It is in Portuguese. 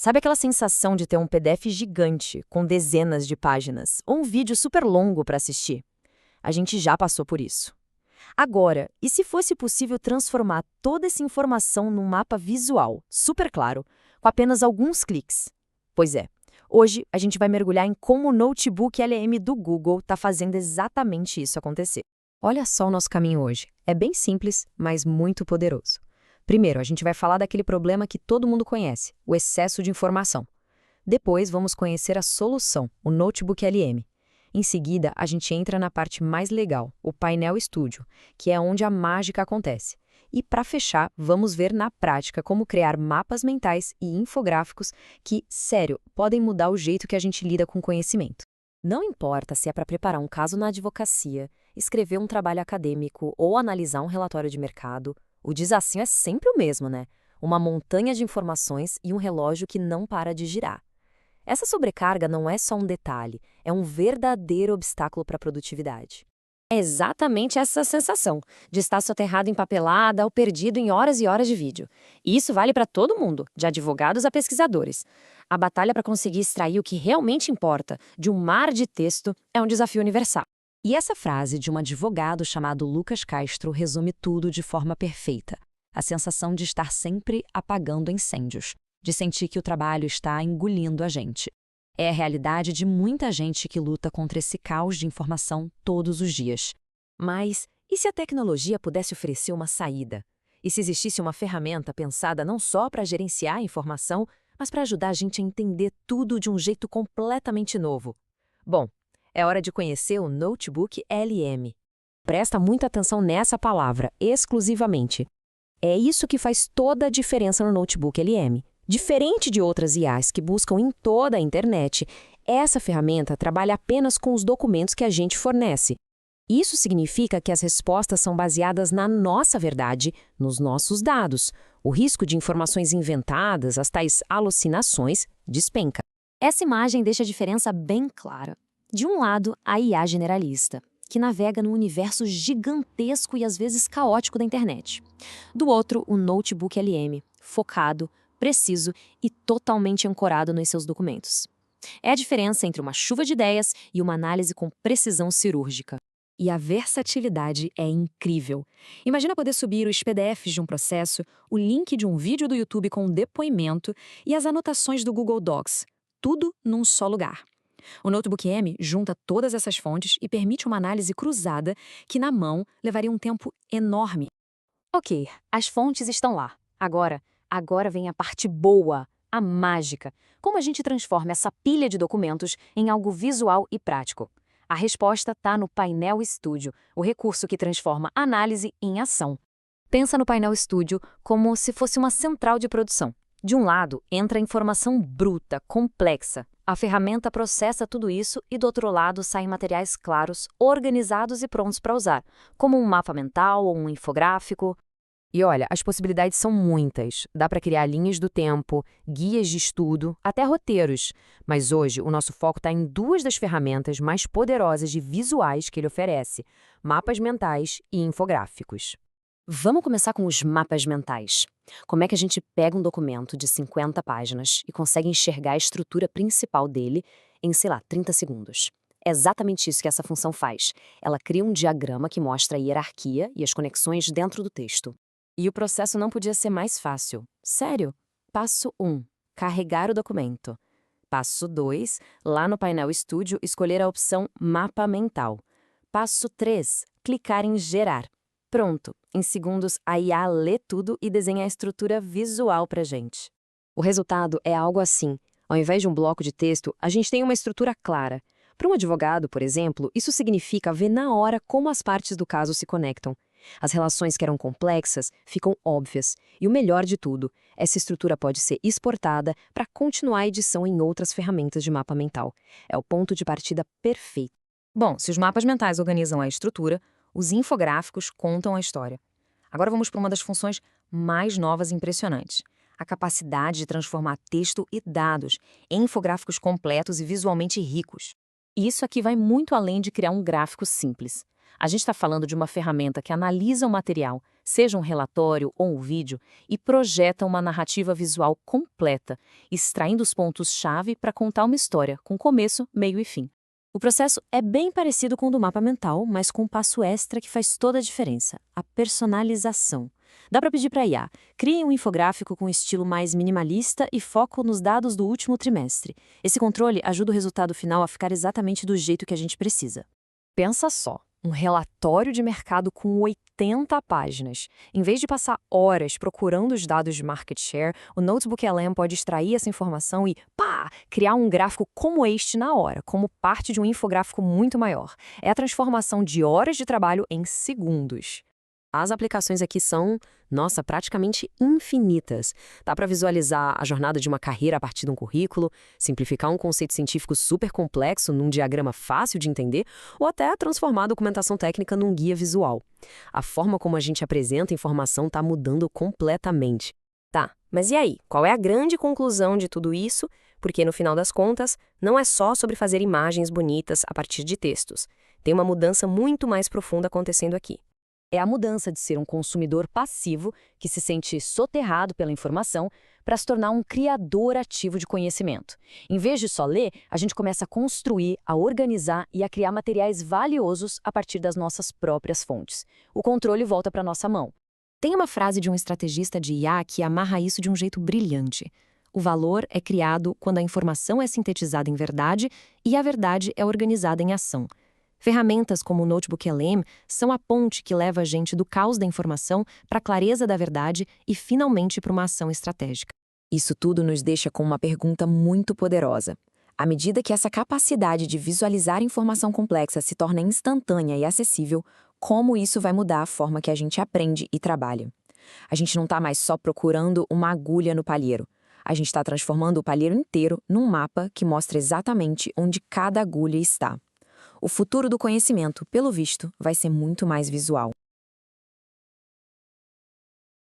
Sabe aquela sensação de ter um PDF gigante, com dezenas de páginas, ou um vídeo super longo para assistir? A gente já passou por isso. Agora, e se fosse possível transformar toda essa informação num mapa visual, super claro, com apenas alguns cliques? Pois é, hoje a gente vai mergulhar em como o Notebook LM do Google está fazendo exatamente isso acontecer. Olha só o nosso caminho hoje. É bem simples, mas muito poderoso. Primeiro, a gente vai falar daquele problema que todo mundo conhece, o excesso de informação. Depois, vamos conhecer a solução, o Notebook LM. Em seguida, a gente entra na parte mais legal, o painel Studio, que é onde a mágica acontece. E para fechar, vamos ver na prática como criar mapas mentais e infográficos que, sério, podem mudar o jeito que a gente lida com conhecimento. Não importa se é para preparar um caso na advocacia, escrever um trabalho acadêmico ou analisar um relatório de mercado, o desafio é sempre o mesmo, né? Uma montanha de informações e um relógio que não para de girar. Essa sobrecarga não é só um detalhe, é um verdadeiro obstáculo para a produtividade. É exatamente essa sensação de estar soterrado em papelada ou perdido em horas e horas de vídeo. E isso vale para todo mundo, de advogados a pesquisadores. A batalha para conseguir extrair o que realmente importa de um mar de texto é um desafio universal. E essa frase de um advogado chamado Lucas Castro resume tudo de forma perfeita. A sensação de estar sempre apagando incêndios, de sentir que o trabalho está engolindo a gente. É a realidade de muita gente que luta contra esse caos de informação todos os dias. Mas e se a tecnologia pudesse oferecer uma saída? E se existisse uma ferramenta pensada não só para gerenciar a informação, mas para ajudar a gente a entender tudo de um jeito completamente novo? Bom, é hora de conhecer o Notebook LM. Presta muita atenção nessa palavra, exclusivamente. É isso que faz toda a diferença no Notebook LM. Diferente de outras IAs que buscam em toda a internet, essa ferramenta trabalha apenas com os documentos que a gente fornece. Isso significa que as respostas são baseadas na nossa verdade, nos nossos dados. O risco de informações inventadas, as tais alucinações, despenca. Essa imagem deixa a diferença bem clara. De um lado, a IA generalista, que navega num universo gigantesco e às vezes caótico da internet. Do outro, o Notebook LM, focado, preciso e totalmente ancorado nos seus documentos. É a diferença entre uma chuva de ideias e uma análise com precisão cirúrgica. E a versatilidade é incrível. Imagina poder subir os PDFs de um processo, o link de um vídeo do YouTube com um depoimento e as anotações do Google Docs, tudo num só lugar. O Notebook M junta todas essas fontes e permite uma análise cruzada que, na mão, levaria um tempo enorme. Ok, as fontes estão lá. Agora vem a parte boa, a mágica. Como a gente transforma essa pilha de documentos em algo visual e prático? A resposta está no Painel Studio, o recurso que transforma análise em ação. Pensa no Painel Studio como se fosse uma central de produção. De um lado, entra a informação bruta, complexa. A ferramenta processa tudo isso e do outro lado saem materiais claros, organizados e prontos para usar, como um mapa mental ou um infográfico. E olha, as possibilidades são muitas. Dá para criar linhas do tempo, guias de estudo, até roteiros. Mas hoje o nosso foco está em duas das ferramentas mais poderosas de visuais que ele oferece: mapas mentais e infográficos. Vamos começar com os mapas mentais. Como é que a gente pega um documento de 50 páginas e consegue enxergar a estrutura principal dele em, 30 segundos? É exatamente isso que essa função faz. Ela cria um diagrama que mostra a hierarquia e as conexões dentro do texto. E o processo não podia ser mais fácil. Sério? Passo 1. Carregar o documento. Passo 2. Lá no painel Studio, escolher a opção Mapa Mental. Passo 3. Clicar em Gerar. Pronto, em segundos a IA lê tudo e desenha a estrutura visual pra gente. O resultado é algo assim. Ao invés de um bloco de texto, a gente tem uma estrutura clara. Para um advogado, por exemplo, isso significa ver na hora como as partes do caso se conectam. As relações que eram complexas ficam óbvias. E o melhor de tudo, essa estrutura pode ser exportada para continuar a edição em outras ferramentas de mapa mental. É o ponto de partida perfeito. Bom, se os mapas mentais organizam a estrutura, os infográficos contam a história. Agora vamos para uma das funções mais novas e impressionantes: a capacidade de transformar texto e dados em infográficos completos e visualmente ricos. E isso aqui vai muito além de criar um gráfico simples. A gente está falando de uma ferramenta que analisa o material, seja um relatório ou um vídeo, e projeta uma narrativa visual completa, extraindo os pontos-chave para contar uma história, com começo, meio e fim. O processo é bem parecido com o do mapa mental, mas com um passo extra que faz toda a diferença: a personalização. Dá para pedir para a IA: crie um infográfico com estilo mais minimalista e foco nos dados do último trimestre. Esse controle ajuda o resultado final a ficar exatamente do jeito que a gente precisa. Pensa só, um relatório de mercado com 80 páginas. Em vez de passar horas procurando os dados de market share, o Notebook LM pode extrair essa informação e, pá, criar um gráfico como este na hora, como parte de um infográfico muito maior. É a transformação de horas de trabalho em segundos. As aplicações aqui são, nossa, praticamente infinitas. Dá para visualizar a jornada de uma carreira a partir de um currículo, simplificar um conceito científico super complexo num diagrama fácil de entender, ou até transformar a documentação técnica num guia visual. A forma como a gente apresenta informação está mudando completamente. Tá, mas e aí? Qual é a grande conclusão de tudo isso? Porque, no final das contas, não é só sobre fazer imagens bonitas a partir de textos. Tem uma mudança muito mais profunda acontecendo aqui. É a mudança de ser um consumidor passivo, que se sente soterrado pela informação, para se tornar um criador ativo de conhecimento. Em vez de só ler, a gente começa a construir, a organizar e a criar materiais valiosos a partir das nossas próprias fontes. O controle volta para nossa mão. Tem uma frase de um estrategista de IA que amarra isso de um jeito brilhante. O valor é criado quando a informação é sintetizada em verdade e a verdade é organizada em ação. Ferramentas como o Notebook LM são a ponte que leva a gente do caos da informação para a clareza da verdade e, finalmente, para uma ação estratégica. Isso tudo nos deixa com uma pergunta muito poderosa. À medida que essa capacidade de visualizar informação complexa se torna instantânea e acessível, como isso vai mudar a forma que a gente aprende e trabalha? A gente não está mais só procurando uma agulha no palheiro. A gente está transformando o palheiro inteiro num mapa que mostra exatamente onde cada agulha está. O futuro do conhecimento, pelo visto, vai ser muito mais visual.